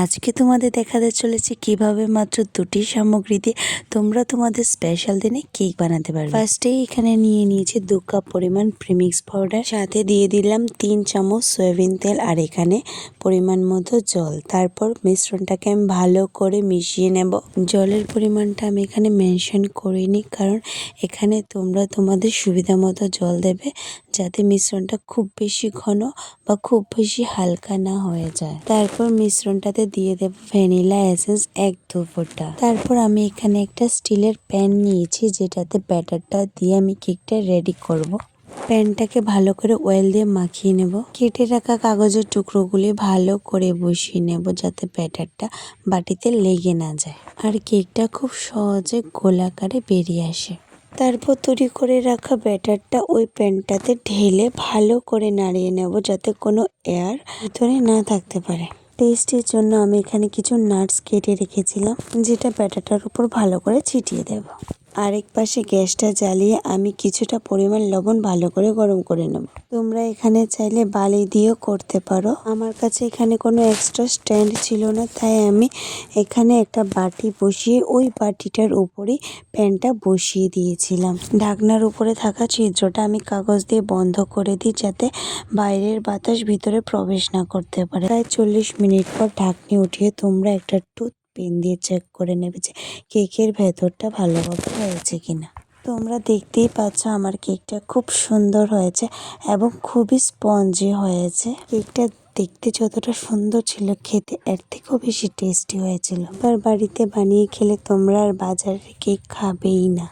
আজকে তোমাদের দেখাতে চলেছে কিভাবে মাত্র 2টি সামগ্রী দিয়ে তোমরা তোমাদের স্পেশাল দিনে কেক বানাতে পারবে। ফার্স্টেই এখানে নিয়ে নিয়েছি 2 কাপ পরিমাণ প্রিমিক্স পাউডার, সাথে দিয়ে দিলাম 3 চামচ সয়াবিন তেল আর এখানে পরিমাণ মতো জল। তারপর মিশ্রণটাকে আমি ভালো করে মিশিয়ে নেব। জলের পরিমাণটা আমি এখানে মেনশন করিনি, কারণ এখানে তোমরা তোমাদের সুবিধা মতো জল দেবে, যাতে মিশ্রণটা খুব বেশি ঘন বা খুব বেশি হালকা না হয়ে যায়। তারপর মিশ্রণটাতে দিয়ে দেব ভ্যানিলা এসেন্স 1-2 ফোঁটা। তারপর আমি এখানে একটা স্টিলের প্যান নিয়েছি, যেটাতে ব্যাটারটা দিয়ে আমি কেকটা রেডি করব। প্যানটাকে ভালো করে অয়েল দিয়ে মাখিয়ে নেব। কেটে রাখা কাগজের টুকরোগুলি ভালো করে বসিয়ে নেব, যাতে ব্যাটারটা বাটিতে লেগে না যায় আর কেকটা খুব সহজে গোলাকারে বেরিয়ে আসে। তারপর তৈরি করে রাখা ব্যাটারটা ওই প্যানটাতে ঢেলে ভালো করে নাড়িয়ে নেব, যাতে কোনো এয়ার ভিতরে না থাকতে পারে। টেস্টের জন্য আমি এখানে কিছু নাটস কেটে রেখেছিলাম, যেটা ব্যাটারটার উপর ভালো করে ছিটিয়ে দেব। আরেক পাশে গ্যাসটা জ্বালিয়ে আমি কিছুটা পরিমাণ লবণ ভালো করে গরম করে নেব। তোমরা এখানে চাইলে বালি দিয়েও করতে পারো। আমার কাছে এখানে কোনো এক্সট্রা স্ট্যান্ড ছিল না, তাই আমি এখানে একটা বাটি বসিয়ে ওই বাটিটার উপরেই প্যানটা বসিয়ে দিয়েছিলাম। ঢাকনার উপরে থাকা ছিদ্রটা আমি কাগজ দিয়ে বন্ধ করে দিই, যাতে বাইরের বাতাস ভিতরে প্রবেশ না করতে পারে। প্রায় 40 মিনিট পর ঢাকনি উঠিয়ে তোমরা একটা পেন দিয়ে চেক করে নেবে যে কেকের ভেতরটা ভালোভাবে হয়েছে কিনা। তোমরা দেখতেই পাচ্ছ আমার কেকটা খুব সুন্দর হয়েছে এবং খুবই স্পঞ্জি হয়েছে। কেকটা দেখতে যতটা সুন্দর ছিল, খেতে এর থেকেও বেশি টেস্টি হয়েছিল। এবার বাড়িতে বানিয়ে খেলে তোমরা আর বাজারের কেক খাবেই না।